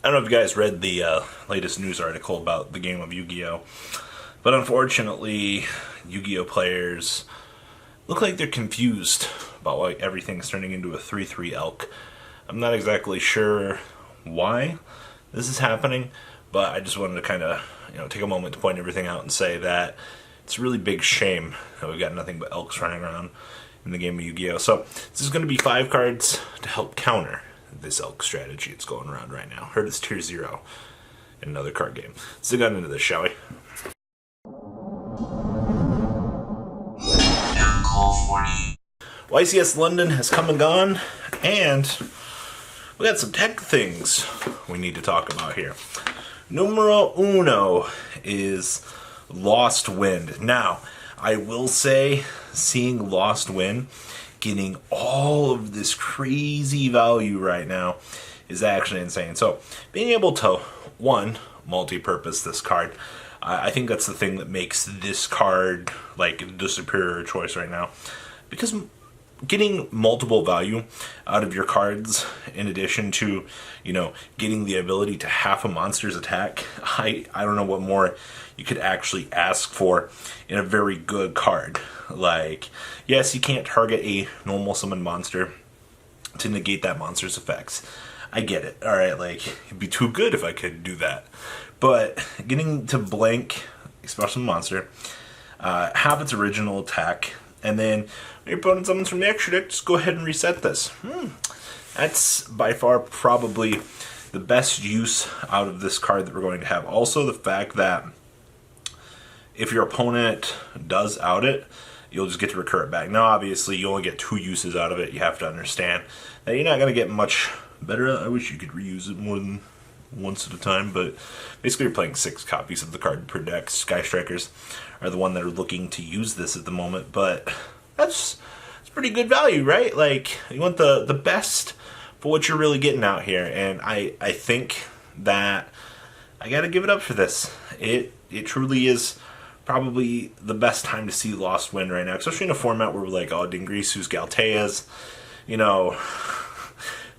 I don't know if you guys read the latest news article about the game of Yu-Gi-Oh! But unfortunately, Yu-Gi-Oh! Players look like they're confused about why everything's turning into a 3-3 elk. I'm not exactly sure why this is happening, but I just wanted to kind of take a moment to point everything out and say that it's a really big shame that we've got nothing but elks running around in the game of Yu-Gi-Oh! So this is going to be 5 cards to help counter this elk strategy that's going around right now. Heard it's tier 0 in another card game. Let's dig on into this, shall we? YCS London has come and gone, and we got some tech things we need to talk about here. Numero uno is Lost Wind. Now, I will say, seeing Lost Wind getting all of this crazy value right now is actually insane. So, being able to, one, multi-purpose this card, I think that's the thing that makes this card like the superior choice right now. Because getting multiple value out of your cards, in addition to, getting the ability to half a monster's attack, I don't know what more you could actually ask for in a very good card. Like, yes, you can't target a normal summon monster to negate that monster's effects. I get it. Alright, it'd be too good if I could do that. But getting to blank a special monster, have its original attack, and then when your opponent summons from the extra deck, just go ahead and reset this. That's by far probably the best use out of this card that we're going to have. Also, the fact that if your opponent does out it, you'll just get to recur it back. Now, obviously, you only get 2 uses out of it. You have to understand that you're not going to get much better. I wish you could reuse it more than once at a time, but basically you're playing 6 copies of the card per deck. Sky Strikers are the one that are looking to use this at the moment, but that's pretty good value, right? Like, you want the best for what you're really getting out here, and I think that I gotta give it up for this. It truly is probably the best time to see Lost Wind right now, especially in a format where we're like, Dingrisu's, Galtea's,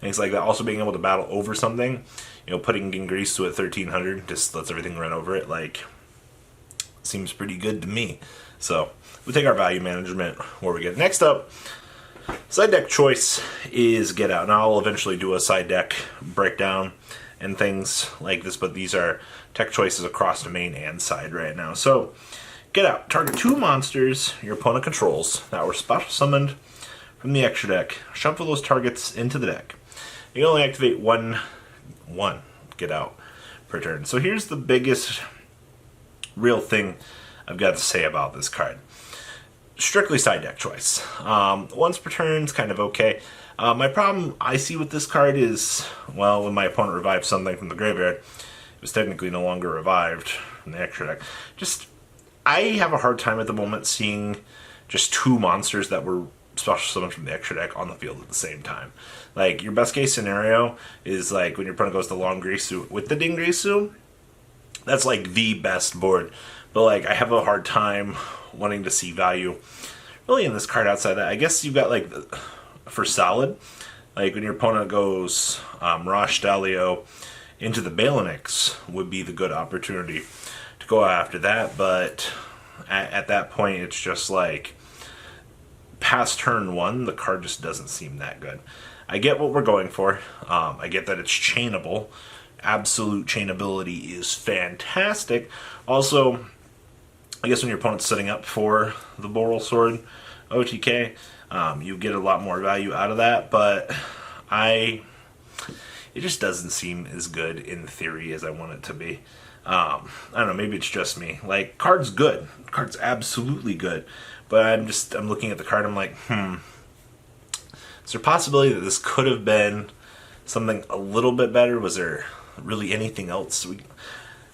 things like that. Also being able to battle over something, putting Gingrisu at 1300 just lets everything run over it, seems pretty good to me. So, we take our value management where we get. Next up, side deck choice is Get Out. Now, I'll eventually do a side deck breakdown and things like this, but these are tech choices across the main and side right now. So, Get Out. Target 2 monsters your opponent controls that were special summoned from the extra deck. Shuffle those targets into the deck. You can only activate one Get Out per turn. So here's the biggest real thing I've got to say about this card. Strictly side deck choice. Once per turn is kind of okay. My problem I see with this card is, when my opponent revives something from the graveyard, it was technically no longer revived from the extra deck. I have a hard time at the moment seeing just 2 monsters that were special summoned from the extra deck on the field at the same time. Your best case scenario is when your opponent goes to Longrisu with the Dingrisu. That's the best board. But I have a hard time wanting to see value really in this card outside that. I guess you've got for solid, when your opponent goes Rosh Dalio into the Balanix would be the good opportunity to go after that. But at that point, it's just past turn 1, the card just doesn't seem that good. I get what we're going for. I get that it's chainable. Absolute chainability is fantastic. Also, I guess when your opponent's setting up for the Boral Sword OTK, you get a lot more value out of that, but it just doesn't seem as good in theory as I want it to be. I don't know, maybe it's just me. Card's good. Card's absolutely good. But I'm looking at the card, I'm like, is there a possibility that this could have been something a little bit better? Was there really anything else?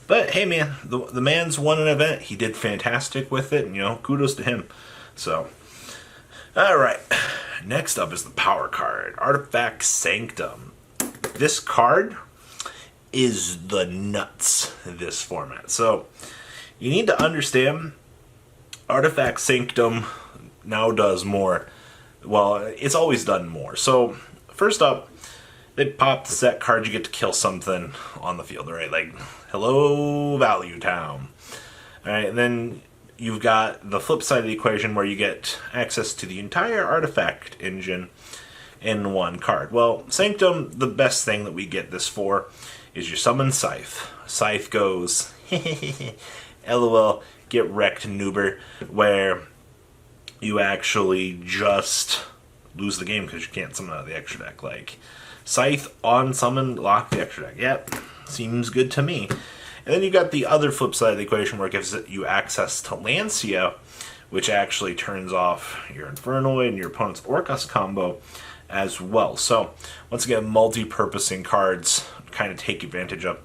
But hey, man, the man's won an event. He did fantastic with it, and kudos to him. So, alright. Next up is the power card, Artifact Sanctum. This card is the nuts in this format. So, you need to understand Artifact Sanctum now does more. Well, it's always done more. So, first up, They pop the set card, you get to kill something on the field, right? Like, hello, Value Town. Alright, and then you've got the flip side of the equation where you get access to the entire artifact engine in one card. Well, Sanctum, the best thing that we get this for is your summon Scythe. Scythe goes, LOL, get wrecked, noober, where you actually just lose the game because you can't summon out of the extra deck. Like, Scythe on summon, lock the extra deck. Yep, seems good to me. And then you got the other flip side of the equation where it gives you access to Lancia, which actually turns off your Infernoid and your opponent's Orcust combo as well. So, once again, multi-purposing cards kind of take advantage of.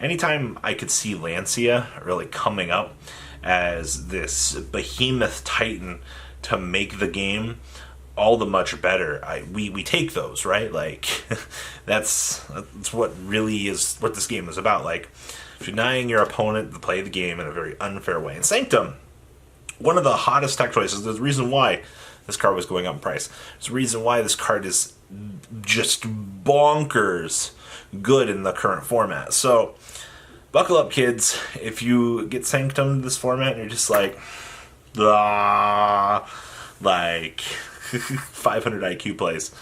Anytime I could see Lancia really coming up as this behemoth titan to make the game all the much better, we take those, right? Like, that's what really is what this game is about. Like, denying your opponent to play the game in a very unfair way. And Sanctum, one of the hottest tech choices. There's a reason why this card was going up in price. There's a reason why this card is just bonkers good in the current format. So, buckle up, kids. If you get Sanctum in this format and you're just like, like 500 IQ plays,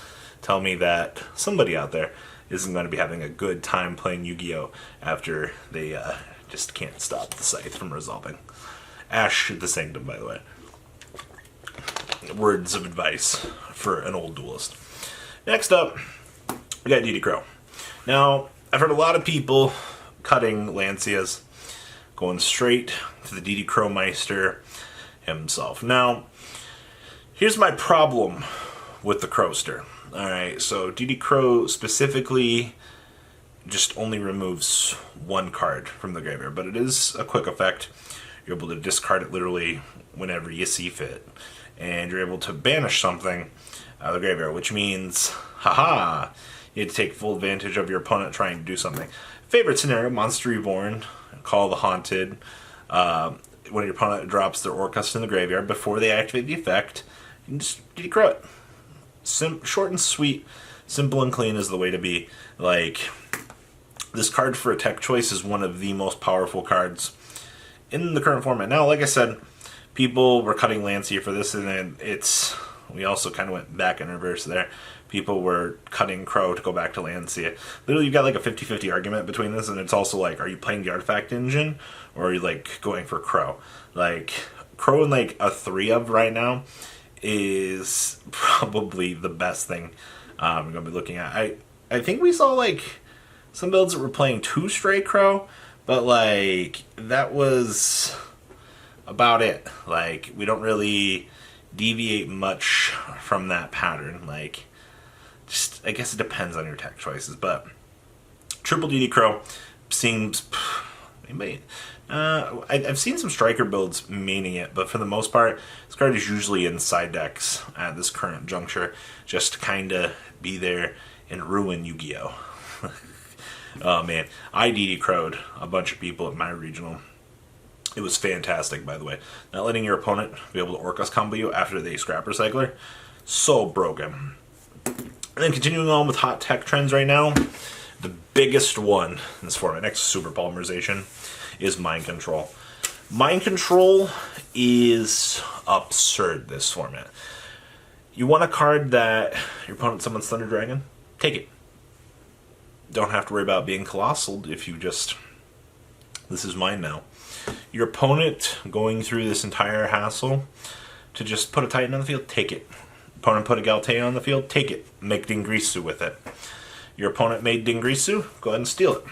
tell me that somebody out there isn't going to be having a good time playing Yu-Gi-Oh! After they just can't stop the Scythe from resolving. Ash the Sanctum, by the way. Words of advice for an old duelist. Next up, we got DD Crow. Now, I've heard a lot of people cutting Lancias, going straight to the DD Crow Meister himself. Now, here's my problem with the Crowster. Alright, so DD Crow specifically just only removes one card from the graveyard, but it is a quick effect. You're able to discard it literally whenever you see fit, and you're able to banish something out of the graveyard, which means, haha, you have to take full advantage of your opponent trying to do something. Favorite scenario, Monster Reborn, Call the Haunted, when your opponent drops their Orcust in the graveyard, before they activate the effect, you can just DD Crow it. Short and sweet, simple and clean is the way to be. Like, this card for a tech choice is one of the most powerful cards in the current format. Now, like I said, people were cutting Lancia for this, and then we also kind of went back in reverse there. People were cutting Crow to go back to Lancia. Literally, you've got like a 50-50 argument between this, and it's also like, are you playing the Artifact Engine, or are you like going for Crow? Like, Crow in like a 3 of right now is probably the best thing we're going to be looking at. I think we saw like some builds that were playing 2 straight Crow, but like that was about it. Like, we don't really deviate much from that pattern. Like, just, I guess it depends on your tech choices, but triple DD Crow seems, anybody, I've seen some striker builds meaning it, but for the most part, this card is usually in side decks at this current juncture, just to kind of be there and ruin Yu-Gi-Oh! Oh man, I DD Crow'd a bunch of people at my regional. It was fantastic, by the way. Not letting your opponent be able to Orcust combo you after they Scrap Recycler, so broken. And then continuing on with hot tech trends right now, the biggest one in this format, next to Super Polymerization, is Mind Control. Mind Control is absurd this format. You want a card that your opponent summons Thunder Dragon? Take it. Don't have to worry about being colossal if you just, this is mine now. Your opponent going through this entire hassle to just put a Titan on the field? Take it. Opponent put a Galtea on the field? Take it. Make Dingrisu with it. Your opponent made Dingrisu? Go ahead and steal it.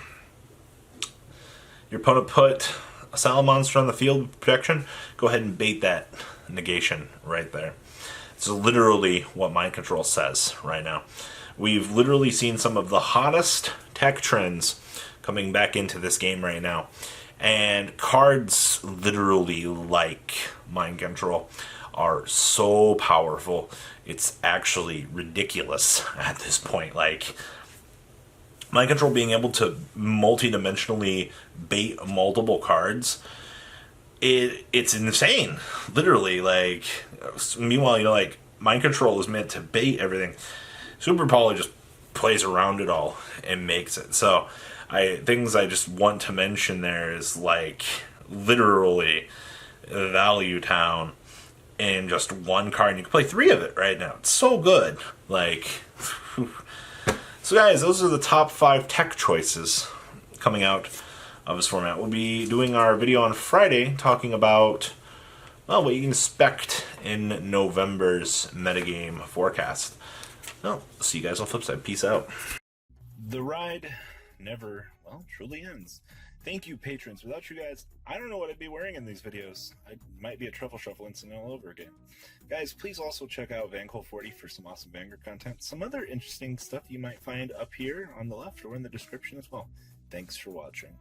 Your opponent put a Salamonster on the field protection? Go ahead and bait that negation right there. It's literally what Mind Control says right now. We've literally seen some of the hottest tech trends coming back into this game right now. And cards literally like Mind Control are so powerful, it's actually ridiculous at this point. Like, Mind Control being able to multi-dimensionally bait multiple cards, it's insane, literally. Like, meanwhile, you know, like, Mind Control is meant to bait everything. Super Poly just plays around it all and makes it. So things I just want to mention there is like literally Value Town in just one card, and you can play 3 of it right now. It's so good. Like, so guys, those are the top 5 tech choices coming out of this format. We'll be doing our video on Friday talking about, well, what you can expect in November's metagame forecast. Well, see you guys on the flip side. Peace out. The ride never, well, truly ends. Thank you, patrons. Without you guys, I don't know what I'd be wearing in these videos. I might be a truffle shuffle incident all over again. Guys, please also check out Vanquil40 for some awesome Vanguard content. Some other interesting stuff you might find up here on the left or in the description as well. Thanks for watching.